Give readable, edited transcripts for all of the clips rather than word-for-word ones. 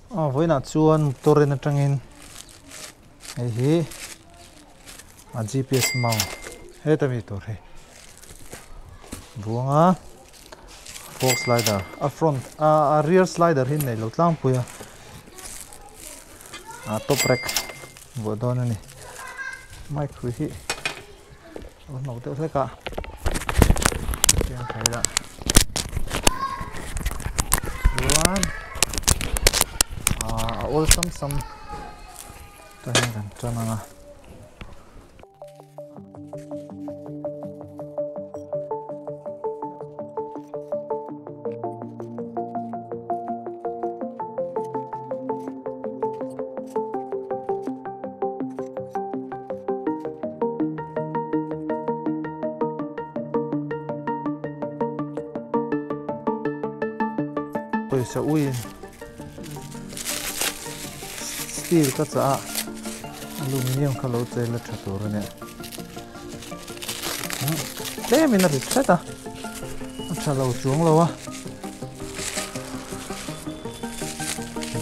với nãy chuan motor na trangin hi a GPS mount he ta mi tor he buanga fork slider a front a rear slider hin nei lo tlang puya a top rack bo don ani mai khui hi no te se ka yang khai da one all some ta hen kan chana sa ui steel ka cha aluminium ka lo che la thatur ne le min na ri thata acha lo chuang lo wa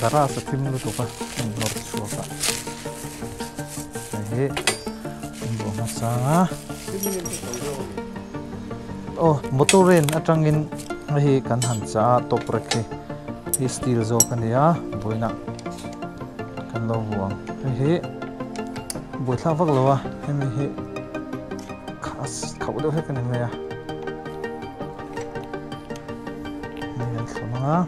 dara sa tim lu to ka nor chu ka he bo ma sa oh motoren atangin hi kan han cha top rakhe hi steel zo kan ya boina kan lo buang hi boi thla vak lo wa hemi hi khas khau do he kan me ya ni thona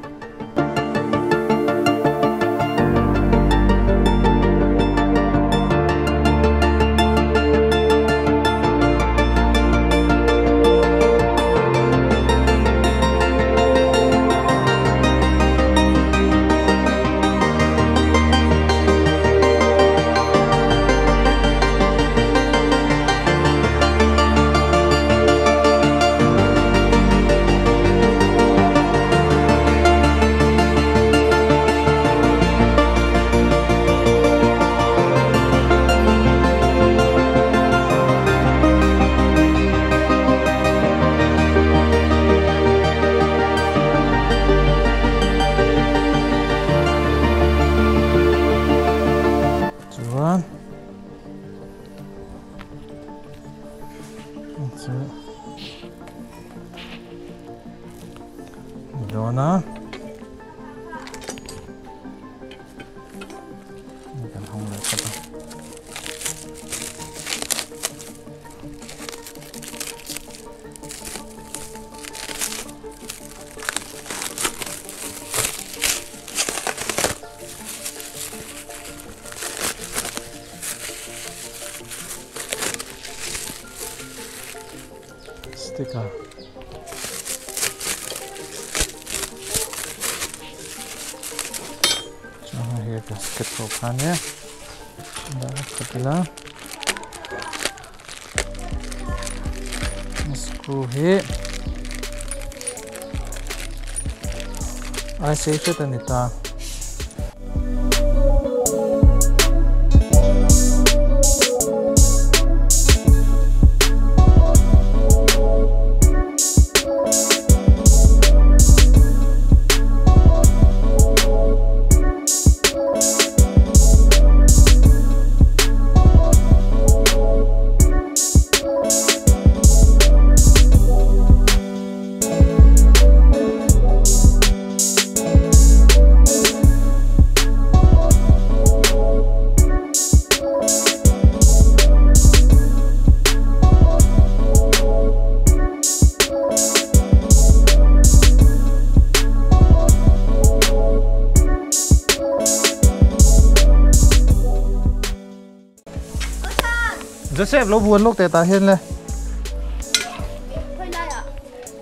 Dona ini kan hong le kata stiker gasket rokannya udah kepilah screw he I save it anita Joseph lo buồn lúc tệ ta hiên lên.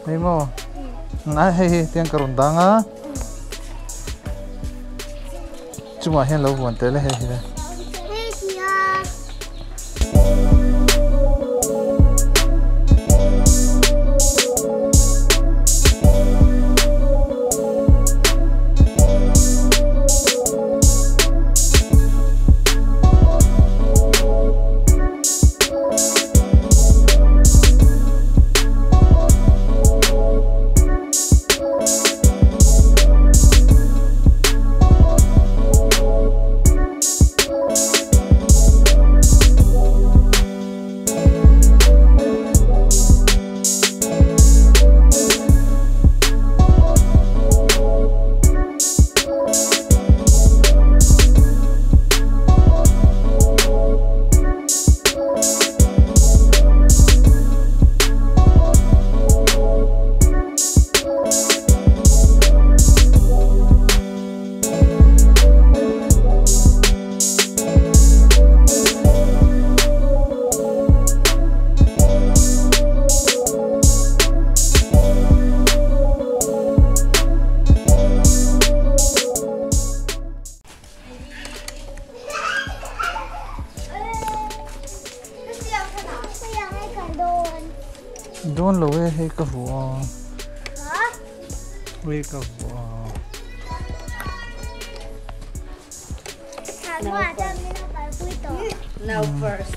Thấy mò. Nãy hay tiếng cồn đắng á. Chú mà hiên lo buồn tệ lên hay đây. on lo he ka huwa we ka huwa Now first.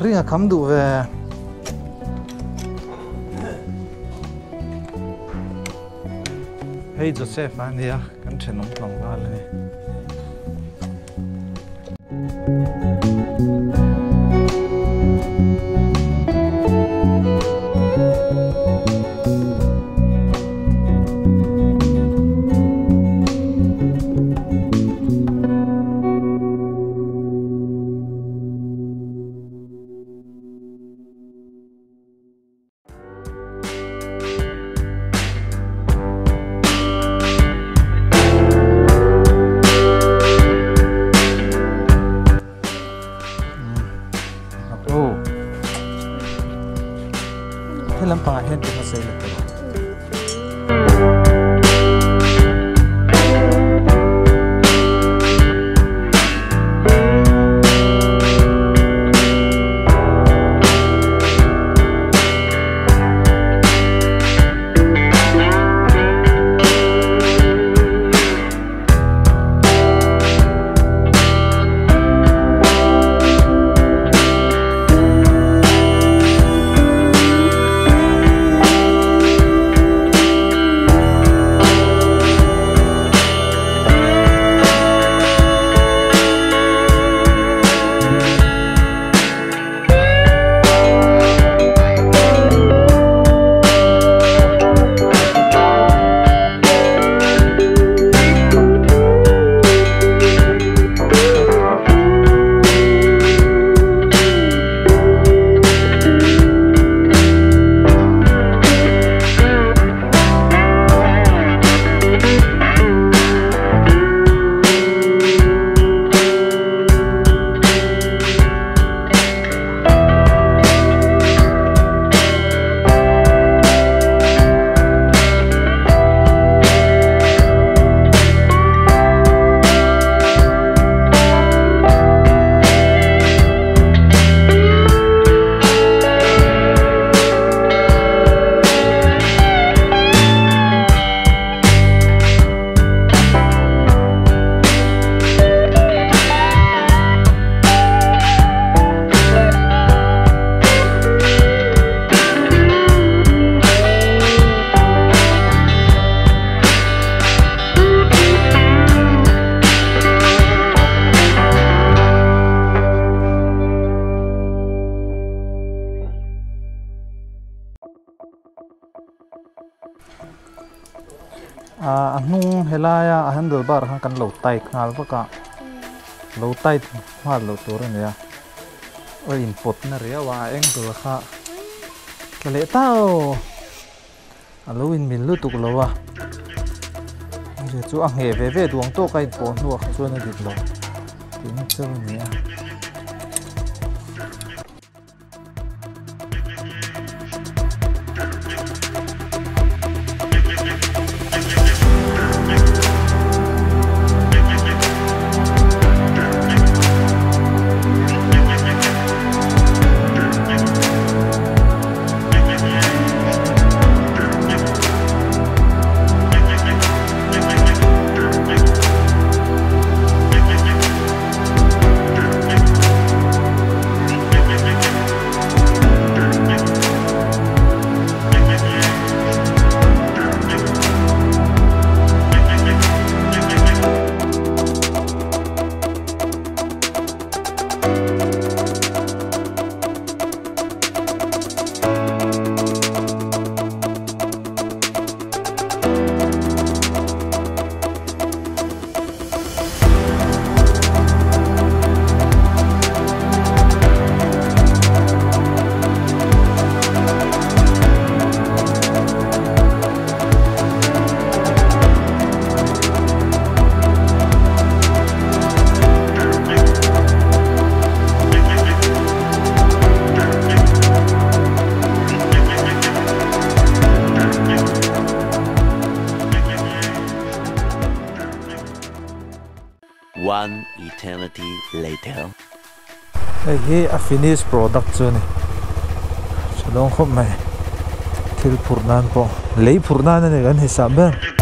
ringa kham du ve hey Joseph ania kan thenom tlong wal ni lampa hen tu masai le tu nung helaya handlebar kan lo tai khnal baka lo tai ma lo tur ania oi input na ria wa angle kha kale tao alo in min lu tuk lo wa je chu a nge ve ve duang to kai pon nuak chuan a dit lo tin chu nia One eternity later. Hey, a finished product chu ni chalong khop mai thil phurnan po lei phurnan ani gan hisab ber